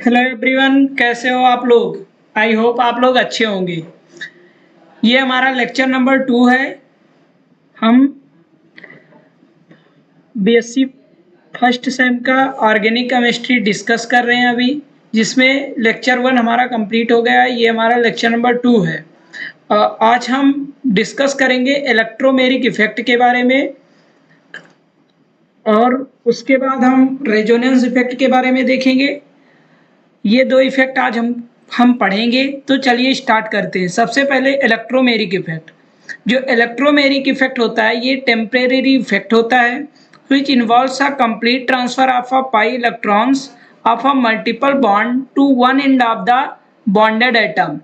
Hello everyone, कैसे हो आप लोग। आई होप आप लोग अच्छे होंगे। ये हमारा लेक्चर नंबर 2 है। हम बीएससी फर्स्ट सेम का ऑर्गेनिक केमिस्ट्री डिस्कस कर रहे हैं अभी, जिसमें लेक्चर 1 हमारा कंप्लीट हो गया है। ये हमारा लेक्चर नंबर 2 है। आज हम डिस्कस करेंगे इलेक्ट्रोमेरिक इफेक्ट के बारे में, और उसके बाद हम रेजोनेंस इफेक्ट के बारे में देखेंगे। ये दो इफेक्ट आज हम पढ़ेंगे। तो चलिए स्टार्ट करते हैं। सबसे पहले इलेक्ट्रोमेरिक इफेक्ट। जो इलेक्ट्रोमेरिक इफेक्ट होता है ये टेम्परेरी इफेक्ट होता है, which involves a complete transfer of a pi electrons of a multiple bond to one end of the bonded atom.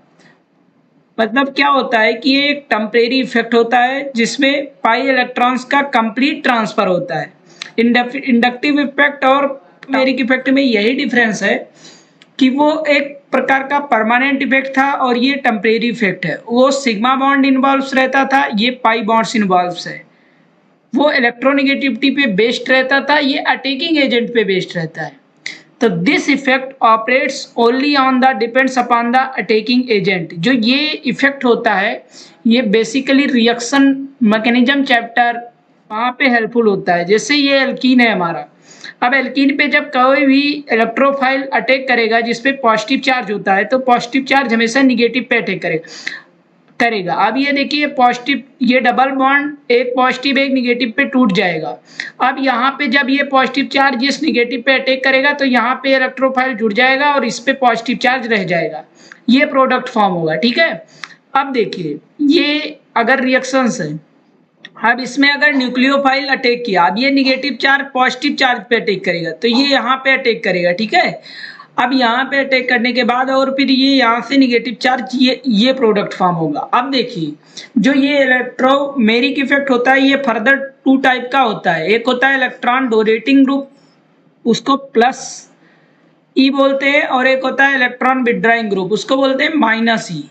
मतलब क्या होता है कि ये एक टेम्परेरी इफेक्ट होता है जिसमें पाई इलेक्ट्रॉन्स का कंप्लीट ट्रांसफर होता है। इंडक्टिव इफेक्ट और टेम्परेरी इफेक्ट में यही डिफरेंस है कि वो एक प्रकार का परमानेंट इफेक्ट था और ये टेम्परेरी इफेक्ट है। वो सिग्मा बॉन्ड इन्वॉल्व रहता था, ये पाई बॉन्ड्स इन्वॉल्व है। वो इलेक्ट्रोनेगेटिविटी पे बेस्ड रहता था, ये अटैकिंग एजेंट पे बेस्ड रहता है। तो this effect operates only on the depends upon the attacking agent. जो ये इफेक्ट होता है ये बेसिकली रिएक्शन मैकेनिज्म चैप्टर वहाँ पे हेल्पफुल होता है। जैसे ये एल्कीन है हमारा। अब एल्कीन पे जब कोई भी इलेक्ट्रोफाइल अटैक करेगा जिसपे पॉजिटिव चार्ज होता है, तो पॉजिटिव चार्ज हमेशा निगेटिव पे अटैक करेगा। अब ये देखिए पॉजिटिव, ये डबल बॉन्ड एक पॉजिटिव एक निगेटिव पे टूट जाएगा। अब यहाँ पे जब ये पॉजिटिव चार्ज इस निगेटिव पे अटैक करेगा तो यहाँ पे इलेक्ट्रोफाइल जुड़ जाएगा और इस पे पॉजिटिव चार्ज रह जाएगा। ये प्रोडक्ट फॉर्म होगा, ठीक है। अब देखिए ये अगर रिएक्शंस है, अब इसमें अगर न्यूक्लियोफाइल अटैक किया, अब ये निगेटिव चार्ज पॉजिटिव चार्ज पे अटैक करेगा तो ये यहाँ पे अटैक करेगा, ठीक है। अब यहाँ पे अटैक करने के बाद और फिर ये यहाँ से निगेटिव चार्ज ये प्रोडक्ट फॉर्म होगा। अब देखिए जो ये इलेक्ट्रोमेरिक इफेक्ट होता है ये फर्दर टू टाइप का होता है। एक होता है इलेक्ट्रॉन डोनेटिंग ग्रुप, उसको प्लस ई बोलते हैं, और एक होता है इलेक्ट्रॉन विड्रॉइंग ग्रुप, उसको बोलते हैं माइनस ई।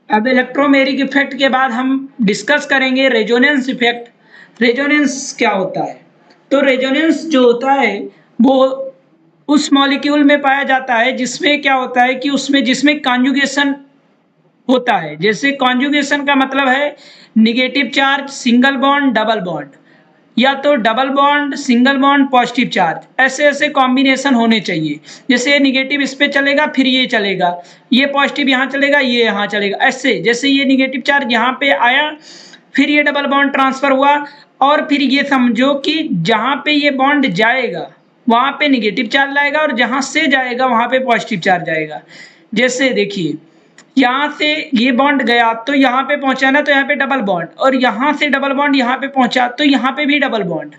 अब इलेक्ट्रोमेरिक इफेक्ट के बाद हम डिस्कस करेंगे रेजोनेंस इफेक्ट। रेजोनेंस क्या होता है? तो रेजोनेंस जो होता है वो उस मॉलिक्यूल में पाया जाता है जिसमें क्या होता है कि उसमें जिसमें कॉन्जुगेशन होता है। जैसे कॉन्जुगेशन का मतलब है negative charge single bond double bond, या तो double bond single bond positive charge, ऐसे ऐसे कॉम्बिनेशन होने चाहिए। जैसे निगेटिव इस पे चलेगा फिर ये चलेगा, ये पॉजिटिव यहाँ चलेगा ये यहाँ चलेगा, ऐसे। जैसे ये निगेटिव चार्ज यहाँ पे आया फिर ये डबल बॉन्ड ट्रांसफर हुआ, और फिर ये समझो कि जहाँ पे ये बॉन्ड जाएगा वहाँ पे निगेटिव चार्ज आएगा और जहाँ से जाएगा वहाँ पे पॉजिटिव चार्ज आएगा। जैसे देखिए यहाँ से ये बॉन्ड गया तो यहाँ पे पहुंचा ना, तो यहाँ पे डबल बॉन्ड, और यहाँ से डबल बॉन्ड यहाँ पे पहुंचा तो यहाँ पे भी डबल बॉन्ड,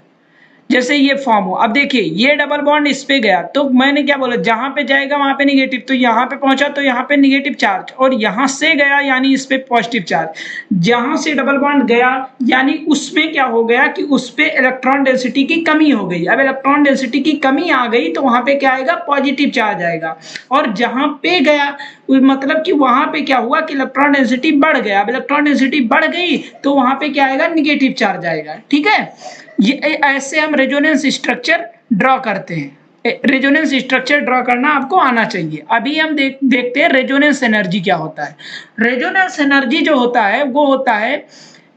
जैसे ये फॉर्म हो। अब देखिए ये डबल बॉन्ड इस पे गया तो मैंने क्या बोला, जहां पे जाएगा वहां पे निगेटिव, तो यहाँ पे पहुंचा तो यहाँ पे निगेटिव चार्ज, और यहाँ से गया यानी इस पे पॉजिटिव चार्ज। जहां से डबल बॉन्ड गया यानी उसमें क्या हो गया कि उस पे इलेक्ट्रॉन डेंसिटी की कमी हो गई। अब इलेक्ट्रॉन डेंसिटी की कमी आ गई तो वहां पे क्या आएगा, पॉजिटिव चार्ज आएगा। और जहां पे गया मतलब कि वहां पे क्या हुआ कि इलेक्ट्रॉन डेंसिटी बढ़ गया। अब इलेक्ट्रॉन डेंसिटी बढ़ गई तो वहां पे क्या आएगा, निगेटिव चार्ज आएगा, ठीक है। ये ऐसे हम रेजोनेंस स्ट्रक्चर ड्रॉ करते हैं। रेजोनेंस स्ट्रक्चर ड्रॉ करना आपको आना चाहिए। अभी हम देखते हैं रेजोनेंस एनर्जी क्या होता है। रेजोनेंस एनर्जी जो होता है वो होता है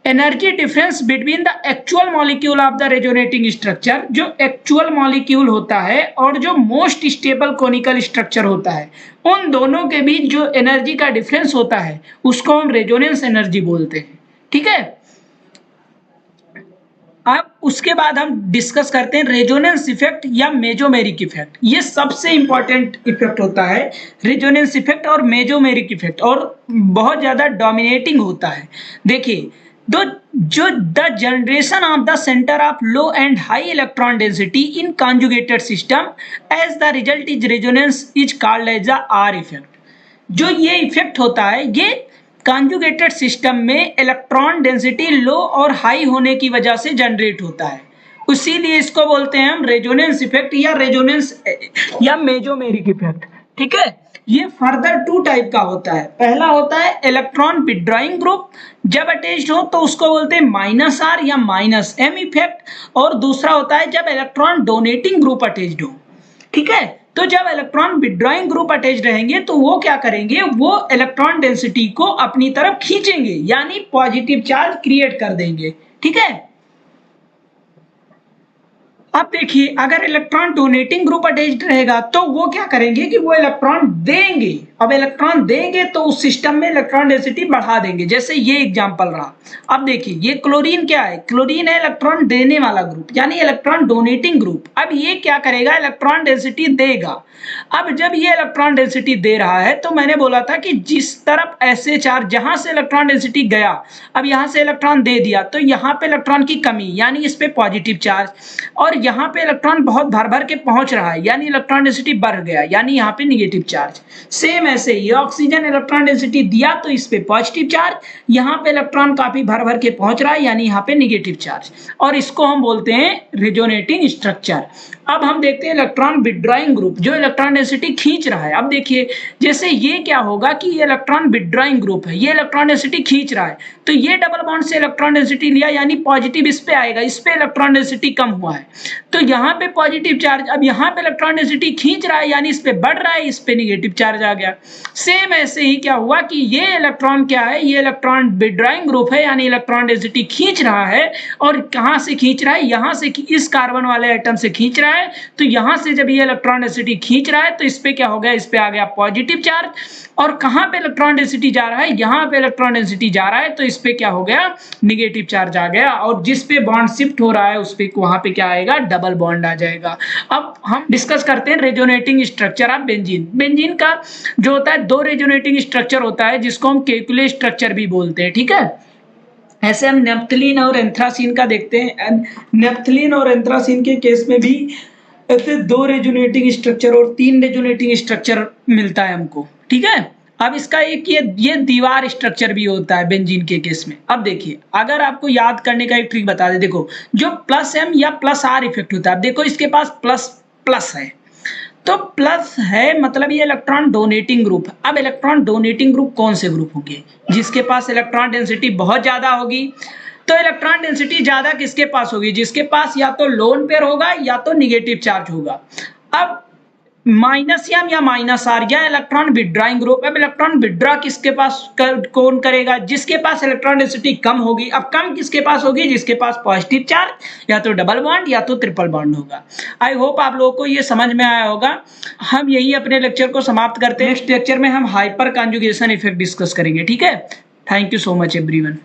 energy difference between the actual molecule of the resonating structure. जो एक्चुअल मॉलिक्यूल होता है और जो मोस्ट स्टेबल कोनिकल स्ट्रक्चर होता है, उन दोनों के बीच जो एनर्जी का डिफरेंस होता है उसको हम रेजोनेंस एनर्जी बोलते हैं, ठीक है। अब उसके बाद हम डिस्कस करते हैं रेजोनेंस इफेक्ट या मेजोमेरिक इफेक्ट। ये सबसे इंपॉर्टेंट इफेक्ट होता है रेजोनेंस इफेक्ट और मेजोमेरिक इफेक्ट, और बहुत ज्यादा डोमिनेटिंग होता है। देखिए जो the generation of the centre of low and high electron density in conjugated system as the result is resonance is called as the R effect. जो ये इफेक्ट होता है ये कॉन्जुगेटेड सिस्टम में इलेक्ट्रॉन डेंसिटी लो और high होने की वजह से जनरेट होता है, इसीलिए इसको बोलते हैं हम रेजोनेंस इफेक्ट या रेजोनेंस या मेजोमेरिक इफेक्ट, ठीक है। ये फर्दर टू टाइप का होता है। पहला होता है इलेक्ट्रॉन विड्रॉइंग ग्रुप, जब अटैच्ड हो तो उसको बोलते हैं माइनस आर या माइनस एम इफेक्ट, और दूसरा होता है जब इलेक्ट्रॉन डोनेटिंग ग्रुप अटैच्ड हो, ठीक है। तो जब इलेक्ट्रॉन विथड्रॉइंग ग्रुप अटैच रहेंगे तो वो क्या करेंगे, वो इलेक्ट्रॉन डेंसिटी को अपनी तरफ खींचेंगे, यानी पॉजिटिव चार्ज क्रिएट कर देंगे। ठीक है। अब देखिए, अगर इलेक्ट्रॉन डोनेटिंग ग्रुप अटैच्ड रहेगा तो वो क्या करेंगे कि वो इलेक्ट्रॉन देंगे। अब इलेक्ट्रॉन देंगे तो उस सिस्टम में इलेक्ट्रॉन डेंसिटी बढ़ा देंगे, जैसे ये एग्जांपल रहा। अब देखिए, ये क्लोरीन क्या है, क्लोरीन है इलेक्ट्रॉन देने वाला ग्रुप, यानी इलेक्ट्रॉन डोनेटिंग ग्रुप। अब ये क्या करेगा, इलेक्ट्रॉन डेंसिटी देगा। अब जब ये इलेक्ट्रॉन डेंसिटी दे रहा है तो मैंने बोला था कि जिस तरफ ऐसे चार्ज, जहां से इलेक्ट्रॉन डेंसिटी गया, अब यहां से इलेक्ट्रॉन दे दिया तो यहां पे इलेक्ट्रॉन की कमी, यानी इस पे पॉजिटिव चार्ज, और यहाँ पे इलेक्ट्रॉन बहुत भर भर के पहुंच रहा है, यानी इलेक्ट्रॉन डेंसिटी बढ़ गया, यानी यहाँ पे निगेटिव चार्ज। सेम ऐसे ही ऑक्सीजन इलेक्ट्रॉन डेंसिटी दिया तो इस पे पॉजिटिव चार्ज, यहाँ पे इलेक्ट्रॉन काफी भर भर के पहुंच रहा है, यानी यहाँ पे निगेटिव चार्ज, और इसको हम बोलते हैं रेजोनेटिंग स्ट्रक्चर। अब हम देखते हैं इलेक्ट्रॉन विथड्रॉइंग ग्रुप, जो इलेक्ट्रॉन डेंसिटी खींच रहा है। अब देखिए, जैसे ये क्या होगा कि ये इलेक्ट्रॉन विथड्रॉइंग ग्रुप है, ये इलेक्ट्रॉन डेंसिटी खींच रहा है, तो ये डबल बॉन्ड से इलेक्ट्रॉन डेंसिटी लिया, यानी पॉजिटिव इस पे आएगा, इस पे इलेक्ट्रॉन डेंसिटी कम हुआ है, तो यहाँ पे पॉजिटिव चार्ज, अब यहाँ पे इलेक्ट्रॉन डेंसिटी खींच रहा है, यानी इस पे बढ़ रहा है, इस पे निगेटिव चार्ज आ गया। सेम ऐसे ही क्या हुआ कि ये इलेक्ट्रॉन क्या है, ये इलेक्ट्रॉन विथड्रॉइंग ग्रुप है, यानी इलेक्ट्रॉन डेंसिटी खींच रहा है, और कहां से खींच रहा है, यहां से, इस कार्बन वाले एटम से खींच रहा है, तो यहां से जब ये इलेक्ट्रॉन डेंसिटी खींच रहा है तो इस पे क्या हो गया, इस पे आ गया पॉजिटिव चार्ज, और कहां पे इलेक्ट्रॉन डेंसिटी जा रहा है, यहां पे इलेक्ट्रॉन डेंसिटी जा रहा है, तो इस पे क्या हो गया, निगेटिव चार्ज आ गया, और जिस पे बॉन्ड शिफ्ट हो रहा है उस पे, वहां पे क्या आएगा, डबल बॉन्ड आ जाएगा। अब हम डिस्कस करते हैं resonating structure of benzene. Benzene का जो होता है, दो रेजोनेटिंग स्ट्रक्चर होता है, जिसको हम केकुले स्ट्रक्चर भी बोलते हैं। ठीक है। ऐसे हम नेप्थलीन और एंथ्रासीन का देखते हैं। नेप्थलीन और एंथ्रासीन के केस में भी ऐसे दो रेजोनेटिंग स्ट्रक्चर और तीन रेजोनेटिंग स्ट्रक्चर मिलता है हमको। ठीक है। अब इसका एक ये दीवार स्ट्रक्चर भी होता है बेंजीन के केस में। अब देखिए, अगर आपको याद करने का एक ट्रिक बता दे, देखो जो प्लस एम या प्लस आर इफेक्ट होता है, अब देखो इसके पास प्लस प्लस है, तो प्लस है मतलब ये इलेक्ट्रॉन डोनेटिंग ग्रुप। अब इलेक्ट्रॉन डोनेटिंग ग्रुप कौन से ग्रुप होंगे, जिसके पास इलेक्ट्रॉन डेंसिटी बहुत ज्यादा होगी। तो इलेक्ट्रॉन डेंसिटी ज्यादा किसके पास होगी, जिसके पास या तो लोन पेयर होगा या तो निगेटिव चार्ज होगा। अब माइनस एम या माइनस आर, या इलेक्ट्रॉन विथड्रॉइंग ग्रुप। अब इलेक्ट्रॉन विथड्रॉ किसके पास कौन करेगा, जिसके पास इलेक्ट्रॉन डेंसिटी कम होगी। अब कम किसके पास होगी, जिसके पास पॉजिटिव चार्ज, या तो डबल बॉन्ड या तो ट्रिपल बॉन्ड होगा। आई होप आप लोगों को ये समझ में आया होगा। हम यही अपने लेक्चर को समाप्त करते हैं। नेक्स्ट लेक्चर में हम हाइपर कॉन्जुगेशन इफेक्ट डिस्कस करेंगे। ठीक है। Thank you so much everyone.